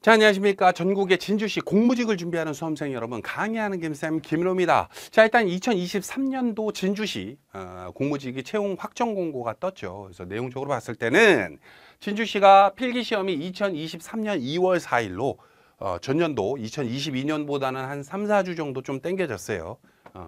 자, 안녕하십니까. 전국의 진주시 공무직을 준비하는 수험생 여러분, 강의하는 김쌤 김인호입니다. 자, 일단 2023년도 진주시 공무직이 채용 확정 공고가 떴죠. 그래서 내용적으로 봤을 때는 진주시가 필기시험이 2023년 2월 4일로 전년도 2022년보다는 한 3, 4주 정도 좀 땡겨졌어요.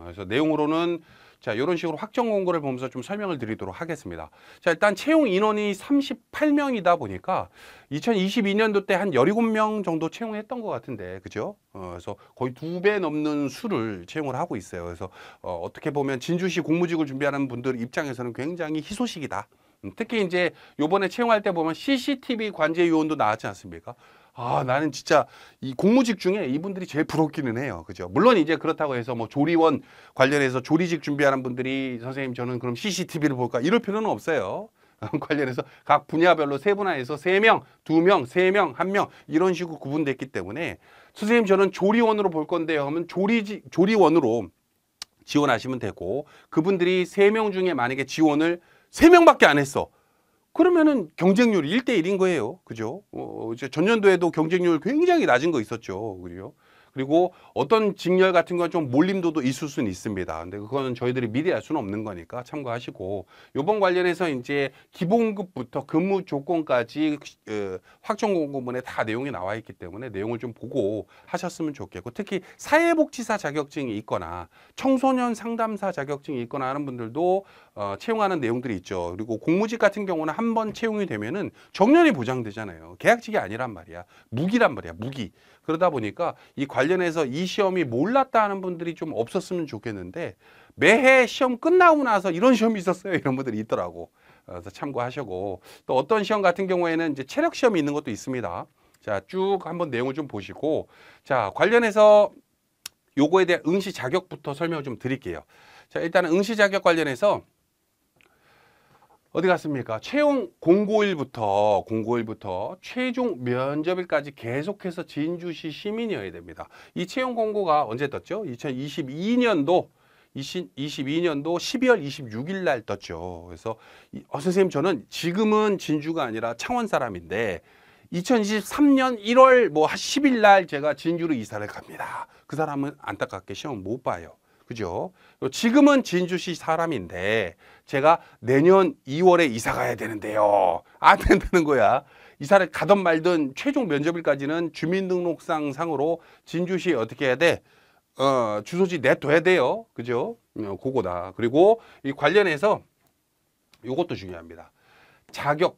그래서 내용으로는 자, 이런 식으로 확정 공고를 보면서 좀 설명을 드리도록 하겠습니다. 자, 일단 채용 인원이 38명이다 보니까 2022년도 때 한 17명 정도 채용했던 것 같은데, 그죠? 그래서 거의 2배 넘는 수를 채용을 하고 있어요. 그래서 어떻게 보면 진주시 공무직을 준비하는 분들 입장에서는 굉장히 희소식이다. 특히 이제 요번에 채용할 때 보면 CCTV 관제 요원도 나왔지 않습니까? 아, 나는 진짜 이 공무직 중에 이분들이 제일 부럽기는 해요. 그죠? 물론 이제 그렇다고 해서 뭐 조리원 관련해서 조리직 준비하는 분들이 선생님 저는 그럼 CCTV를 볼까? 이럴 필요는 없어요. 관련해서 각 분야별로 세분화해서 3명, 2명, 3명, 1명 이런 식으로 구분됐기 때문에 선생님 저는 조리원으로 볼 건데요 하면 조리원으로 지원하시면 되고 그분들이 3명 중에 만약에 지원을 3명밖에 안 했어. 그러면은 경쟁률이 1대1인 거예요. 그죠? 이제 전년도에도 경쟁률 굉장히 낮은 거 있었죠. 그죠? 그리고 어떤 직렬 같은 건 좀 몰림도도 있을 수는 있습니다. 근데 그거는 저희들이 미리 알 수는 없는 거니까 참고하시고 요번 관련해서 이제 기본급부터 근무 조건까지 확정 공고문에 다 내용이 나와 있기 때문에 내용을 좀 보고 하셨으면 좋겠고 특히 사회복지사 자격증이 있거나 청소년 상담사 자격증이 있거나 하는 분들도 채용하는 내용들이 있죠. 그리고 공무직 같은 경우는 한 번 채용이 되면은 정년이 보장되잖아요. 계약직이 아니란 말이야. 무기란 말이야. 무기. 그러다 보니까 이 관련해서 이 시험이 몰랐다 하는 분들이 좀 없었으면 좋겠는데 매해 시험 끝나고 나서 이런 시험이 있었어요. 이런 분들이 있더라고. 그래서 참고하시고 또 어떤 시험 같은 경우에는 이제 체력 시험이 있는 것도 있습니다. 자, 쭉 한번 내용을 좀 보시고 자, 관련해서 요거에 대한 응시 자격부터 설명을 좀 드릴게요. 자, 일단은 응시 자격 관련해서 어디 갔습니까? 채용 공고일부터 최종 면접일까지 계속해서 진주시 시민이어야 됩니다. 이 채용 공고가 언제 떴죠? 2022년도 12월 26일 날 떴죠. 그래서 선생님 저는 지금은 진주가 아니라 창원 사람인데 2023년 1월 뭐 10일 날 제가 진주로 이사를 갑니다. 그 사람은 안타깝게 시험 못 봐요. 그죠? 지금은 진주시 사람인데 제가 내년 2월에 이사 가야 되는데요. 안 된다는 거야. 이사를 가든 말든 최종 면접일까지는 주민등록상 상으로 진주시에 어떻게 해야 돼? 주소지 내둬야 돼요. 그죠? 그거다. 그리고 이 관련해서 이것도 중요합니다.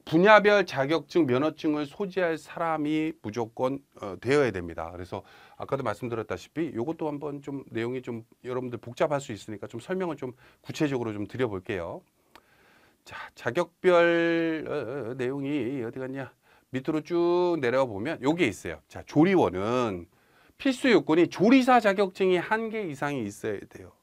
분야별 자격증, 면허증을 소지할 사람이 무조건 되어야 됩니다. 그래서 아까도 말씀드렸다시피 이것도 한번 좀 내용이 좀 여러분들 복잡할 수 있으니까 좀 설명을 좀 구체적으로 좀 드려볼게요. 자, 자격별 내용이 어디 갔냐? 밑으로 쭉 내려가 보면 요게 있어요. 자, 조리원은 필수 요건이 조리사 자격증이 1개 이상이 있어야 돼요.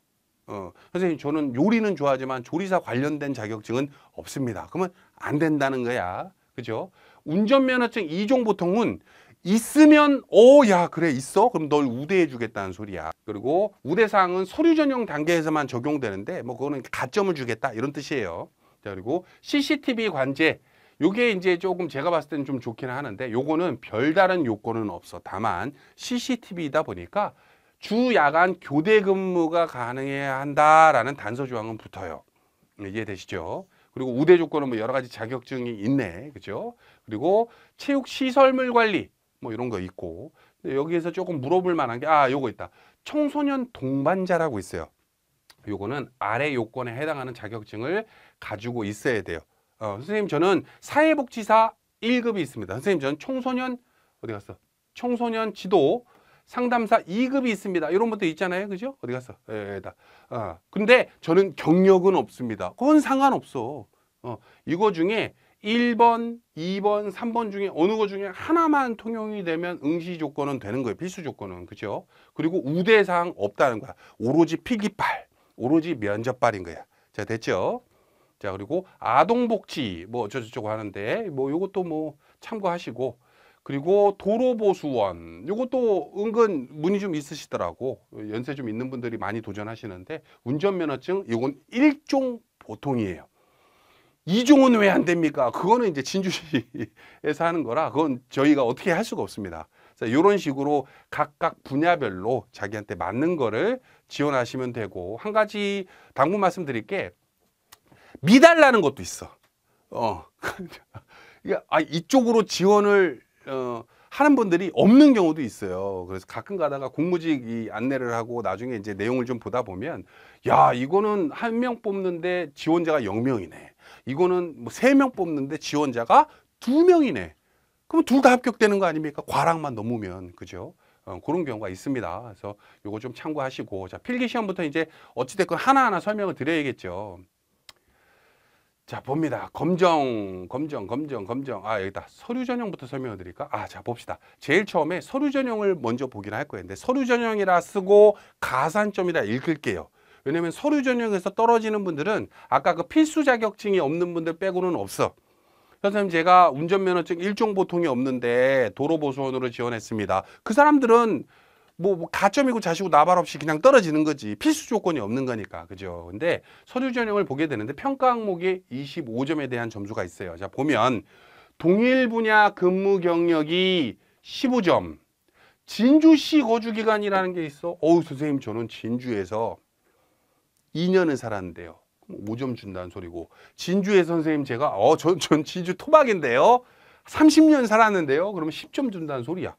선생님 저는 요리는 좋아하지만 조리사 관련된 자격증은 없습니다. 그러면 안 된다는 거야. 그죠? 운전면허증 2종 보통은 있으면 야 그래 있어? 그럼 널 우대해 주겠다는 소리야. 그리고 우대사항은 서류 전형 단계에서만 적용되는데 뭐 그거는 가점을 주겠다 이런 뜻이에요. 자, 그리고 CCTV 관제 요게 이제 조금 제가 봤을 때는 좀 좋기는 하는데 요거는 별다른 요건은 없어. 다만 CCTV이다 보니까 주 야간 교대 근무가 가능해야 한다라는 단서 조항은 붙어요. 이해되시죠? 그리고 우대 조건은 뭐 여러 가지 자격증이 있네. 그죠? 그리고 체육 시설물 관리 뭐 이런 거 있고 여기에서 조금 물어볼 만한 게 요거 있다. 청소년 동반자라고 있어요. 요거는 아래 요건에 해당하는 자격증을 가지고 있어야 돼요. 선생님 저는 사회복지사 1급이 있습니다. 선생님 저는 청소년 어디 갔어? 청소년 지도 상담사 2급이 있습니다. 이런 것도 있잖아요. 그죠? 어디 갔어? 여기다. 근데 저는 경력은 없습니다. 그건 상관없어. 이거 중에 1번, 2번, 3번 중에 어느 거 중에 하나만 통용이 되면 응시 조건은 되는 거예요. 필수 조건은. 그죠? 그리고 우대사항 없다는 거야. 오로지 필기빨, 오로지 면접빨인 거야. 자, 됐죠? 자, 그리고 아동복지 뭐 어쩌고저쩌고 하는데 뭐 요것도 뭐 참고하시고 그리고 도로보수원 요것도 은근 문의 좀 있으시더라고. 연세 좀 있는 분들이 많이 도전하시는데 운전면허증 이건 1종 보통이에요. 이종은 왜 안 됩니까? 그거는 이제 진주시에서 하는 거라 그건 저희가 어떻게 할 수가 없습니다. 그래서 이런 식으로 각각 분야별로 자기한테 맞는 거를 지원하시면 되고, 한 가지 당부 말씀드릴 게 미달라는 것도 있어. 이쪽으로 지원을 하는 분들이 없는 경우도 있어요. 그래서 가끔 가다가 공무직 이 안내를 하고 나중에 이제 내용을 좀 보다 보면, 야, 이거는 1명 뽑는데 지원자가 0명이네. 이거는 뭐 3명 뽑는데 지원자가 2명이네. 그럼 둘 다 합격되는 거 아닙니까? 과락만 넘으면. 그죠? 그런 경우가 있습니다. 그래서 요거 좀 참고하시고, 자, 필기 시험부터 이제 어찌됐건 하나하나 설명을 드려야겠죠. 자, 봅니다. 검정. 여기다 서류 전형부터 설명을 드릴까? 자, 봅시다. 제일 처음에 서류 전형을 먼저 보긴 할 거예요. 근데 서류 전형이라 쓰고 가산점이라 읽을게요. 왜냐면 서류 전형에서 떨어지는 분들은 아까 그 필수 자격증이 없는 분들 빼고는 없어. 선생님, 제가 운전면허증 1종 보통이 없는데 도로보수원으로 지원했습니다. 그 사람들은 뭐 가점이고 자시고 나발 없이 그냥 떨어지는 거지. 필수 조건이 없는 거니까. 그죠? 근데 서류 전형을 보게 되는데 평가 항목에 25점에 대한 점수가 있어요. 자, 보면 동일 분야 근무 경력이 15점. 진주시 거주 기간이라는 게 있어. 선생님, 저는 진주에서 2년을 살았는데요. 5점 준다는 소리고, 진주에 선생님 제가 전 진주 토박인데요. 30년 살았는데요. 그러면 10점 준다는 소리야.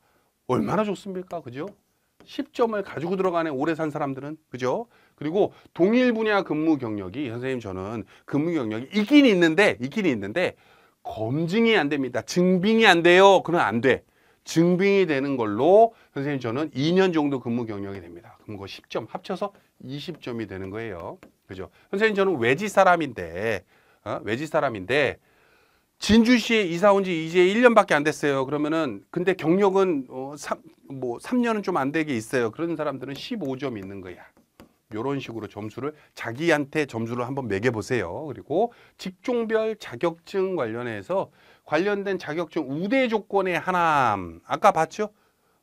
얼마나 좋습니까? 그죠? 10점을 가지고 들어가네, 오래 산 사람들은. 그죠? 그리고 동일 분야 근무 경력이, 선생님 저는 근무 경력이 있긴 있는데 검증이 안 됩니다. 증빙이 안 돼요. 그러면 안 돼. 증빙이 되는 걸로 선생님 저는 2년 정도 근무 경력이 됩니다. 그럼 그거 10점 합쳐서 20점이 되는 거예요. 그죠? 선생님 저는 외지 사람인데 진주시에 이사 온 지 이제 1년밖에 안 됐어요. 그러면은 근데 경력은 3년은 좀 안 되게 있어요. 그런 사람들은 15점 있는 거야. 이런 식으로 점수를 자기한테 점수를 한번 매겨 보세요. 그리고 직종별 자격증 관련해서 관련된 자격증 우대 조건의 하남 아까 봤죠?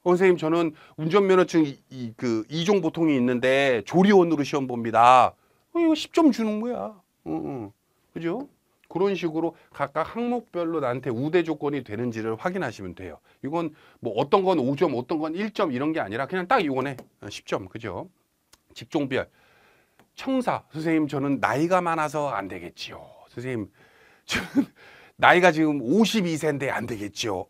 선생님 저는 운전면허증 2종 보통이 있는데 조리원으로 시험 봅니다. 이거 10점 주는 거야. 그죠? 그런 식으로 각각 항목별로 나한테 우대 조건이 되는지를 확인하시면 돼요. 이건 뭐 어떤 건 5점, 어떤 건 1점 이런 게 아니라 그냥 딱 이거네. 10점. 그죠? 직종별. 청사. 선생님 저는 나이가 많아서 안 되겠지요. 선생님 저는 나이가 지금 52세인데 안 되겠지요.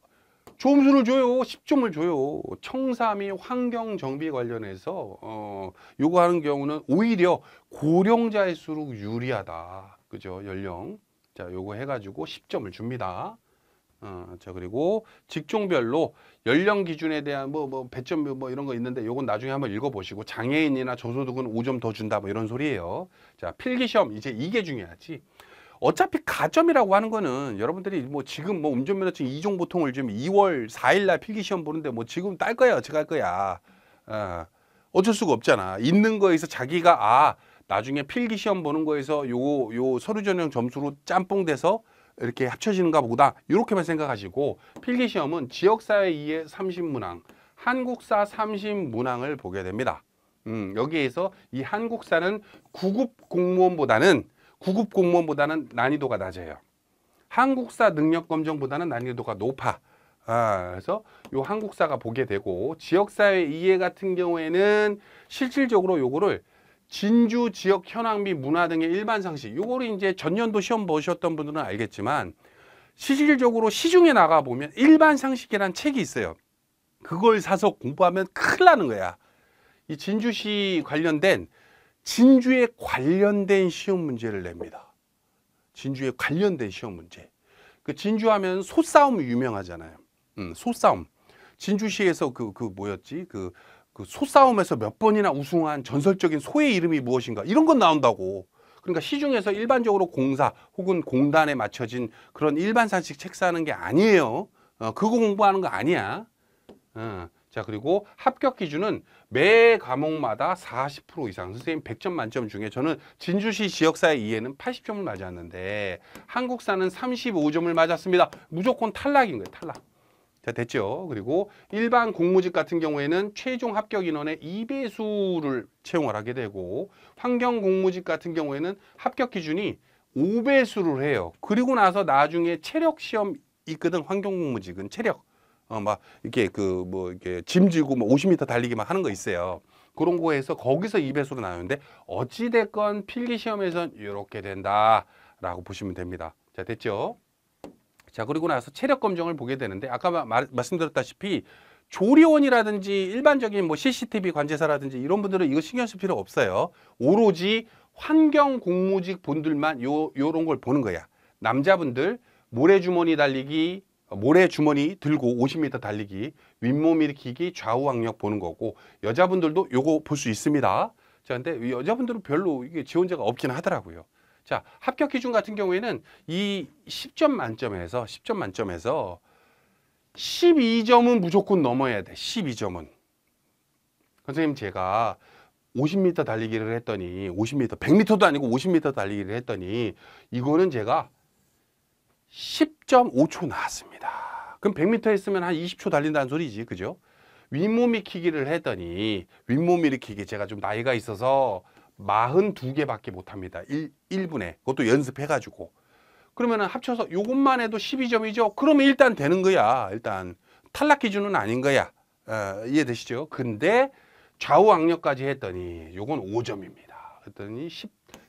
점수를 줘요. 10점을 줘요. 청사 및 환경 정비 관련해서 요거 하는 경우는 오히려 고령자일수록 유리하다. 그죠? 연령. 자, 요거 해가지고 10점을 줍니다. 자, 그리고 직종별로 연령 기준에 대한 배점 이런 거 있는데 요건 나중에 한번 읽어보시고, 장애인이나 저소득은 5점 더 준다 이런 소리예요. 자, 필기시험 이제 이게 중요하지. 어차피 가점이라고 하는 거는 여러분들이 지금 운전면허증 2종 보통을 지금 2월 4일 날 필기시험 보는데 지금 딸 거야, 어떻게 할 거야. 어쩔 수가 없잖아. 있는 거에서 자기가 나중에 필기시험 보는 거에서 요 서류 전형 점수로 짬뽕 돼서 이렇게 합쳐지는가 보다. 이렇게만 생각하시고, 필기시험은 지역사회 2의 30문항, 한국사 30문항을 보게 됩니다. 여기에서 이 한국사는 9급 공무원보다는 난이도가 낮아요. 한국사 능력검정보다는 난이도가 높아. 그래서 요 한국사가 보게 되고, 지역사회 이해 같은 경우에는 실질적으로 요거를 진주 지역 현황 및 문화 등의 일반 상식, 요거를 이제 전년도 시험 보셨던 분들은 알겠지만 실질적으로 시중에 나가 보면 일반 상식이라는 책이 있어요. 그걸 사서 공부하면 큰일 나는 거야. 이 진주시 관련된 진주에 관련된 시험 문제를 냅니다. 진주에 관련된 시험 문제. 그 진주하면 소싸움 유명하잖아요. 소싸움. 진주시에서 뭐였지? 그 소싸움에서 몇 번이나 우승한 전설적인 소의 이름이 무엇인가? 이런 건 나온다고. 그러니까 시중에서 일반적으로 공사 혹은 공단에 맞춰진 그런 일반 상식 책 사는 게 아니에요. 그거 공부하는 거 아니야. 자, 그리고 합격 기준은 매 과목마다 40% 이상. 선생님 100점 만점 중에 저는 진주시 지역사회 이해는 80점을 맞았는데 한국사는 35점을 맞았습니다. 무조건 탈락인 거예요. 탈락. 자, 됐죠. 그리고 일반 공무직 같은 경우에는 최종 합격 인원의 2배수를 채용을 하게 되고, 환경 공무직 같은 경우에는 합격 기준이 5배수를 해요. 그리고 나서 나중에 체력 시험 있거든. 환경공무직은 체력. 막 이렇게 그 뭐 이렇게 짐 지고 뭐 50m 달리기 막 하는 거 있어요. 그런 거에서 거기서 2배수로 나오는데 어찌 됐건 필기 시험에선 이렇게 된다라고 보시면 됩니다. 자, 됐죠? 자, 그리고 나서 체력 검정을 보게 되는데 아까 말씀드렸다시피 조리원이라든지 일반적인 뭐 CCTV 관제사라든지 이런 분들은 이거 신경 쓸 필요 없어요. 오로지 환경공무직 분들만 요런 걸 보는 거야. 남자분들 모래주머니 달리기, 모래주머니 들고 50m 달리기, 윗몸 일으키기, 좌우 악력 보는 거고, 여자분들도 요거 볼 수 있습니다. 자, 근데 여자분들은 별로 이게 지원자가 없긴 하더라고요. 자, 합격 기준 같은 경우에는 이 10점 만점에서 12점은 무조건 넘어야 돼. 12점은. 선생님, 제가 50m 달리기를 했더니 50m, 100m도 아니고 50m 달리기를 했더니 이거는 제가 10.5초 나왔습니다. 그럼 100m 했으면 한 20초 달린다는 소리지. 그죠? 윗몸 일으키기를 했더니 윗몸 일으키기 제가 좀 나이가 있어서 42개밖에 못합니다. 1분에. 그것도 연습해가지고. 그러면 합쳐서 요것만 해도 12점이죠. 그러면 일단 되는 거야. 일단 탈락 기준은 아닌 거야. 이해되시죠? 근데 좌우 악력까지 했더니 요건 5점입니다. 그랬더니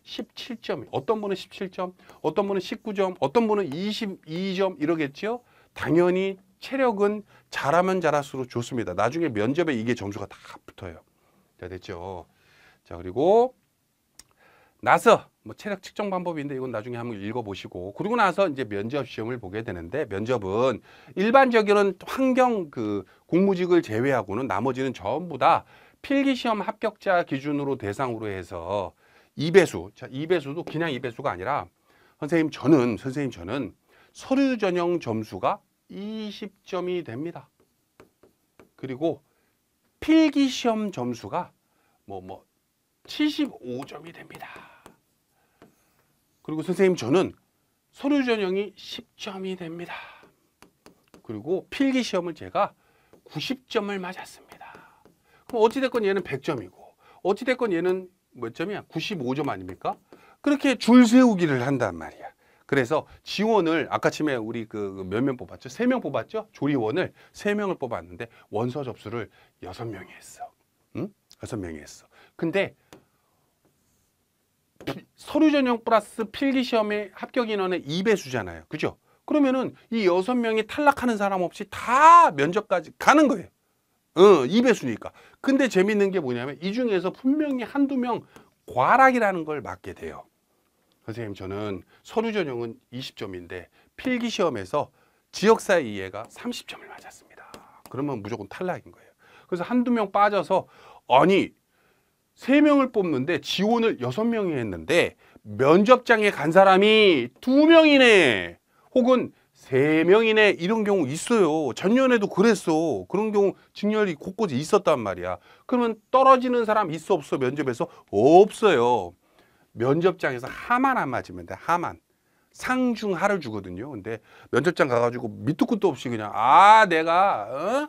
17점. 어떤 분은 17점, 어떤 분은 19점, 어떤 분은 22점 이러겠죠? 당연히 체력은 잘하면 잘할수록 좋습니다. 나중에 면접에 이게 점수가 다 붙어요. 자, 됐죠? 자, 그리고 나서 뭐 체력 측정 방법인데 이건 나중에 한번 읽어보시고, 그리고 나서 이제 면접 시험을 보게 되는데, 면접은 일반적인 환경 그 공무직을 제외하고는 나머지는 전부 다 필기 시험 합격자 기준으로 대상으로 해서 2배수. 자, 2배수도 그냥 2배수가 아니라 선생님 저는 서류 전형 점수가 20점이 됩니다. 그리고 필기 시험 점수가 75점이 됩니다. 그리고 선생님 저는 서류 전형이 10점이 됩니다. 그리고 필기 시험을 제가 90점을 맞았습니다. 그럼 어찌됐건 얘는 100점이고 어찌됐건 얘는 몇 점이야? 95점 아닙니까? 그렇게 줄 세우기를 한단 말이야. 그래서 지원을 아까 침에 우리 그 몇 명 뽑았죠? 3명 뽑았죠? 조리원을 3명을 뽑았는데 원서 접수를 6명이 했어. 응? 6명이 했어. 근데 서류 전형 플러스 필기 시험의 합격 인원의 2배수잖아요. 그죠? 그러면은 이 6명이 탈락하는 사람 없이 다 면접까지 가는 거예요. 2배수니까. 근데 재밌는 게 뭐냐면 이 중에서 분명히 한두 명 과락이라는 걸 맞게 돼요. 선생님 저는 서류 전형은 20점인데 필기 시험에서 지역사 이해가 30점을 맞았습니다. 그러면 무조건 탈락인 거예요. 그래서 한두 명 빠져서 아니 3명을 뽑는데 지원을 6명이 했는데 면접장에 간 사람이 2명이네 혹은 3명이네 이런 경우 있어요. 전년에도 그랬어. 그런 경우 직렬이 곳곳에 있었단 말이야. 그러면 떨어지는 사람 있어 없어? 면접에서 없어요. 면접장에서 하만 안 맞으면 돼. 하만. 상중하를 주거든요. 근데 면접장 가가지고 밑도 끝도 없이 그냥 내가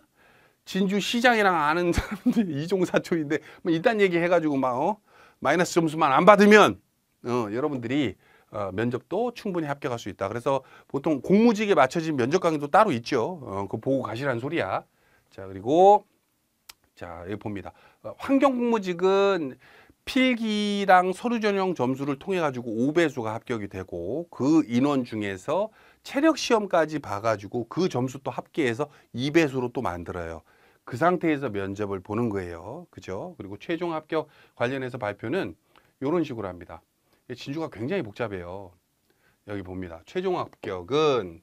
진주 시장이랑 아는 사람들 이종사촌인데 뭐 이딴 얘기 해가지고 막 마이너스 점수만 안 받으면 여러분들이 면접도 충분히 합격할 수 있다. 그래서 보통 공무직에 맞춰진 면접 강의도 따로 있죠. 그거 보고 가시라는 소리야. 자, 그리고 자, 여기 봅니다. 환경공무직은 필기랑 서류 전형 점수를 통해 가지고 5배수가 합격이 되고 그 인원 중에서 체력 시험까지 봐가지고 그 점수 또 합계해서 2배수로 또 만들어요. 그 상태에서 면접을 보는 거예요. 그죠? 그리고 최종 합격 관련해서 발표는 이런 식으로 합니다. 진주가 굉장히 복잡해요. 여기 봅니다. 최종 합격은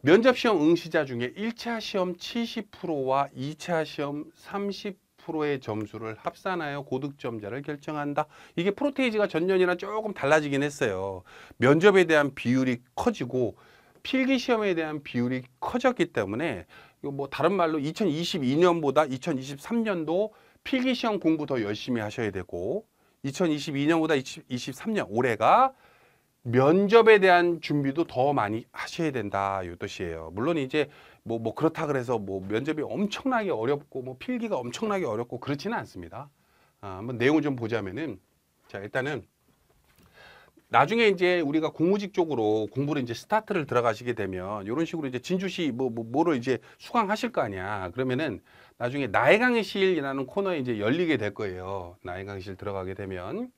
면접 시험 응시자 중에 1차 시험 70%와 2차 시험 30%의 점수를 합산하여 고득점자를 결정한다. 이게 프로테이지가 전년이랑 조금 달라지긴 했어요. 면접에 대한 비율이 커지고 필기 시험에 대한 비율이 커졌기 때문에 이거 뭐 다른 말로 2022년보다 2023년도 필기 시험 공부 더 열심히 하셔야 되고 2022년보다 2023년 올해가 면접에 대한 준비도 더 많이 하셔야 된다 이 뜻이에요. 물론 이제 뭐 그렇다 그래서 뭐 면접이 엄청나게 어렵고 뭐 필기가 엄청나게 어렵고 그렇지는 않습니다. 한번 내용을 좀 보자면은 자 일단은 나중에 이제 우리가 공무직 쪽으로 공부를 이제 스타트를 들어가시게 되면 이런 식으로 이제 진주시 뭐를 이제 수강하실 거 아니야. 그러면은 나중에 나의 강의실이라는 코너에 이제 열리게 될 거예요. 나의 강의실 들어가게 되면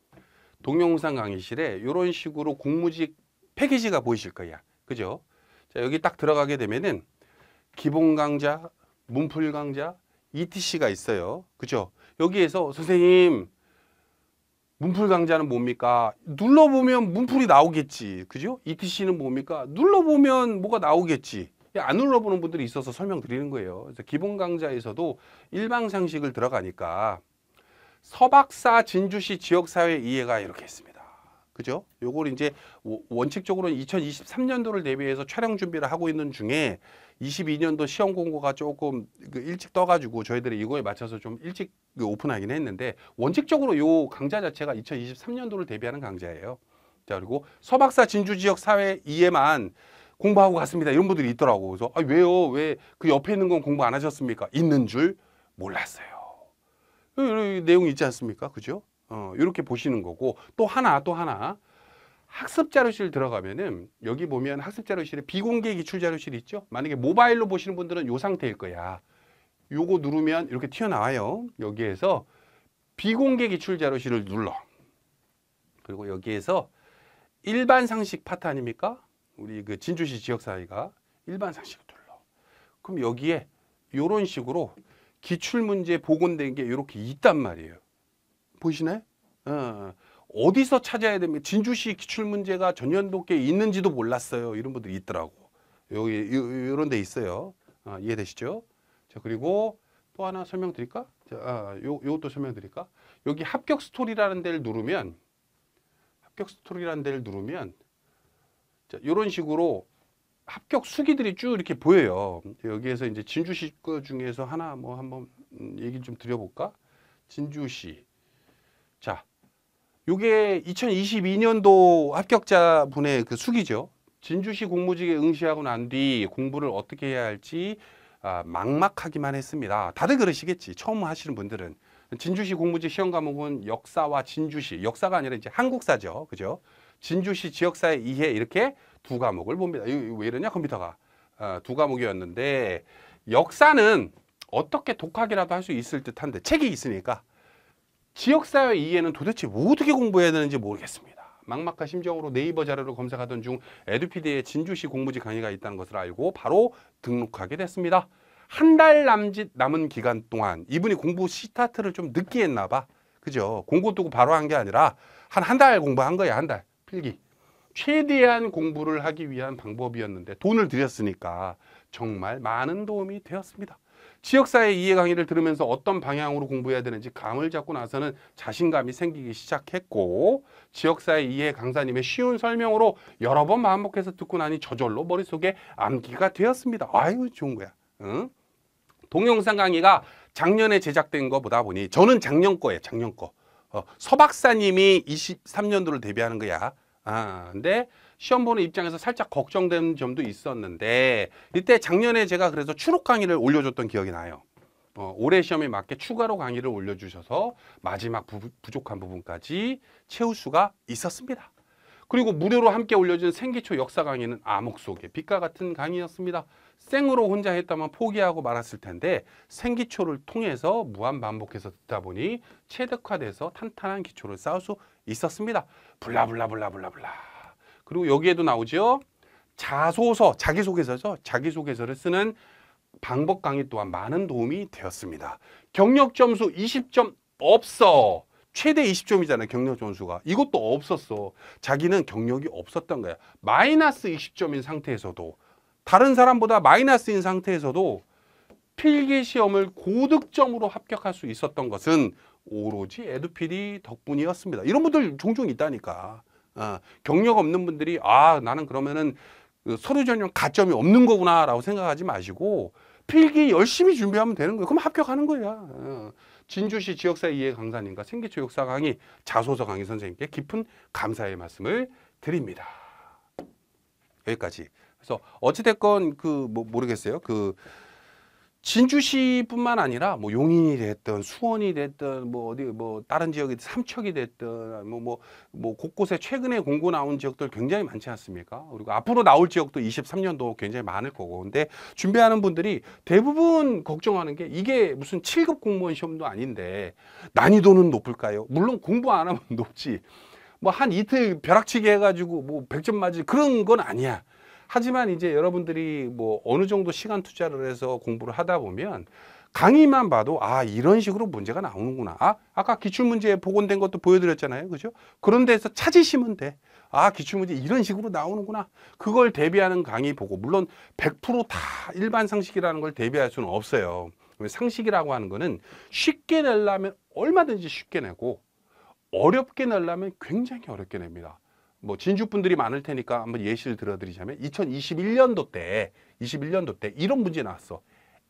동영상 강의실에 이런 식으로 공무직 패키지가 보이실 거야. 그죠? 자, 여기 딱 들어가게 되면은 기본 강좌, 문풀 강좌, ETC가 있어요. 그죠? 여기에서 선생님 문풀 강좌는 뭡니까? 눌러보면 문풀이 나오겠지. 그죠? ETC는 뭡니까? 눌러보면 뭐가 나오겠지. 안 눌러보는 분들이 있어서 설명드리는 거예요. 그래서 기본 강좌에서도 일방상식을 들어가니까 서박사 진주시 지역사회 이해가 이렇게 있습니다. 그죠? 요걸 이제 원칙적으로 2023년도를 대비해서 촬영 준비를 하고 있는 중에 22년도 시험 공고가 조금 일찍 떠가지고 저희들이 이거에 맞춰서 좀 일찍 오픈하긴 했는데 원칙적으로 요 강좌 자체가 2023년도를 대비하는 강좌예요. 자, 그리고 서박사 진주 지역 사회 이해만 공부하고 갔습니다. 이런 분들이 있더라고. 그래서 아, 왜요? 왜 그 옆에 있는 건 공부 안 하셨습니까? 있는 줄 몰랐어요. 이런 내용이 있지 않습니까? 그죠? 이렇게 보시는 거고 또 하나 학습 자료실 들어가면은 여기 보면 학습 자료실에 비공개 기출 자료실 있죠? 만약에 모바일로 보시는 분들은 요 상태일 거야. 요거 누르면 이렇게 튀어나와요. 여기에서 비공개 기출 자료실을 눌러. 그리고 여기에서 일반 상식 파트 아닙니까? 우리 그 진주시 지역사회가 일반 상식을 눌러. 그럼 여기에 요런 식으로 기출문제 복원된 게 이렇게 있단 말이에요. 보이시나요? 어디서 찾아야 됩니까? 진주시 기출문제가 전년도께 있는지도 몰랐어요. 이런 분들이 있더라고. 여기 이런 데 있어요. 이해되시죠? 자, 그리고 또 하나 설명드릴까? 자, 요것도 설명드릴까? 여기 합격 스토리라는 데를 누르면 자, 이런 식으로 합격 수기들이 쭉 이렇게 보여요. 여기에서 이제 진주시 거 중에서 하나 뭐 한번 얘기 좀 드려볼까? 진주시. 자, 요게 2022년도 합격자분의 그 수기죠. 진주시 공무직에 응시하고 난 뒤 공부를 어떻게 해야 할지 막막하기만 했습니다. 다들 그러시겠지. 처음 하시는 분들은. 진주시 공무직 시험 과목은 역사와 진주시, 역사가 아니라 이제 한국사죠. 그죠? 진주시 지역사회 이해 이렇게 두 과목을 봅니다. 왜 이러냐 컴퓨터가. 두 과목이었는데 역사는 어떻게 독학이라도 할 수 있을 듯한데 책이 있으니까 지역사회 이해는 도대체 뭐 어떻게 공부해야 되는지 모르겠습니다. 막막한 심정으로 네이버 자료를 검색하던 중 에듀피디의 진주시 공무직 강의가 있다는 것을 알고 바로 등록하게 됐습니다. 한 달 남짓 남은 기간 동안 이분이 공부 스타트를 좀 늦게 했나 봐. 그죠? 공고 두고 바로 한 게 아니라 한 달 공부한 거야. 한 달. 필기. 최대한 공부를 하기 위한 방법이었는데 돈을 들였으니까 정말 많은 도움이 되었습니다. 지역사회 이해 강의를 들으면서 어떤 방향으로 공부해야 되는지 감을 잡고 나서는 자신감이 생기기 시작했고 지역사회 이해 강사님의 쉬운 설명으로 여러 번 반복해서 듣고 나니 저절로 머릿속에 암기가 되었습니다. 아유 좋은 거야. 응? 동영상 강의가 작년에 제작된 거 보다 보니 저는 작년 거예요. 작년 거. 서 박사님이 23년도를 대비하는 거야. 근데 시험 보는 입장에서 살짝 걱정되는 점도 있었는데 이때 작년에 제가 그래서 추록 강의를 올려줬던 기억이 나요. 올해 시험에 맞게 추가로 강의를 올려주셔서 마지막 부족한 부분까지 채울 수가 있었습니다. 그리고 무료로 함께 올려준 생기초 역사 강의는 암흑 속의 빛과 같은 강의였습니다. 생으로 혼자 했다면 포기하고 말았을 텐데 생기초를 통해서 무한 반복해서 듣다 보니 체득화돼서 탄탄한 기초를 쌓을 수 있었습니다. 블라블라블라블라블라. 그리고 여기에도 나오죠. 자소서, 자기소개서죠. 자기소개서를 쓰는 방법 강의 또한 많은 도움이 되었습니다. 경력 점수 20점 없어. 최대 20점이잖아요. 경력 점수가. 이것도 없었어. 자기는 경력이 없었던 거야. 마이너스 20점인 상태에서도 다른 사람보다 마이너스인 상태에서도 필기시험을 고득점으로 합격할 수 있었던 것은 오로지 에듀피디 덕분이었습니다. 이런 분들 종종 있다니까. 경력 없는 분들이 나는 그러면은 서류 전형 가점이 없는 거구나 라고 생각하지 마시고 필기 열심히 준비하면 되는 거예요. 그럼 합격하는 거야. 진주시 지역사회 이해 강사님과 생기초 역사 강의, 자소서 강의 선생님께 깊은 감사의 말씀을 드립니다. 여기까지. 그래서 어찌됐건 모르겠어요. 진주시뿐만 아니라 뭐 용인이 됐든 수원이 됐든 뭐 어디 뭐 다른 지역이 삼척이 됐든 뭐 곳곳에 최근에 공고 나온 지역들 굉장히 많지 않습니까? 그리고 앞으로 나올 지역도 23년도 굉장히 많을 거고. 근데 준비하는 분들이 대부분 걱정하는 게 이게 무슨 7급 공무원 시험도 아닌데 난이도는 높을까요? 물론 공부 안 하면 높지. 뭐 한 이틀 벼락치기 해가지고 뭐 100점 맞을 그런 건 아니야. 하지만 이제 여러분들이 뭐 어느 정도 시간 투자를 해서 공부를 하다 보면 강의만 봐도 아 이런 식으로 문제가 나오는구나. 아 아까 기출문제 복원된 것도 보여드렸잖아요. 그죠? 그런 데서 찾으시면 돼. 아 기출문제 이런 식으로 나오는구나. 그걸 대비하는 강의 보고 물론 100%다 일반 상식이라는 걸 대비할 수는 없어요. 상식이라고 하는 거는 쉽게 내려면 얼마든지 쉽게 내고 어렵게 내려면 굉장히 어렵게 냅니다. 뭐 진주 분들이 많을 테니까 한번 예시를 들어드리자면 2021년도 때 이런 문제 나왔어.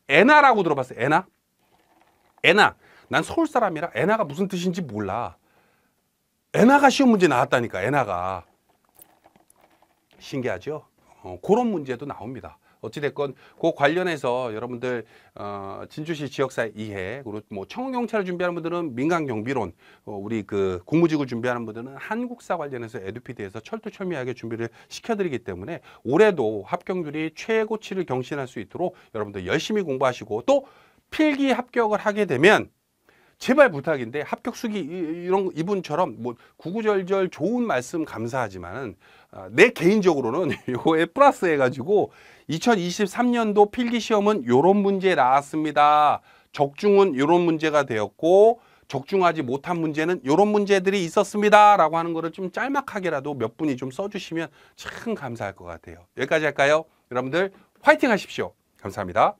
애나라고 들어봤어? 애나? 애나. 난 서울 사람이라 애나가 무슨 뜻인지 몰라. 애나가 시험 문제 나왔다니까. 애나가. 신기하죠? 그런 문제도 나옵니다. 어찌됐건 그 관련해서 여러분들 진주시 지역사회 이해 그리고 뭐 청원경찰을 준비하는 분들은 민간경비론 우리 그 공무직을 준비하는 분들은 한국사 관련해서 에듀피드에서 철두철미하게 준비를 시켜드리기 때문에 올해도 합격률이 최고치를 경신할 수 있도록 여러분들 열심히 공부하시고 또 필기 합격을 하게 되면 제발 부탁인데 합격 수기 이런 이분처럼 뭐 구구절절 좋은 말씀 감사하지만은 내 개인적으로는 요거에 플러스 해가지고 2023년도 필기 시험은 요런 문제 나왔습니다. 적중은 요런 문제가 되었고 적중하지 못한 문제는 요런 문제들이 있었습니다. 라고 하는 거를 좀 짤막하게라도 몇 분이 좀 써주시면 참 감사할 것 같아요. 여기까지 할까요? 여러분들 화이팅 하십시오. 감사합니다.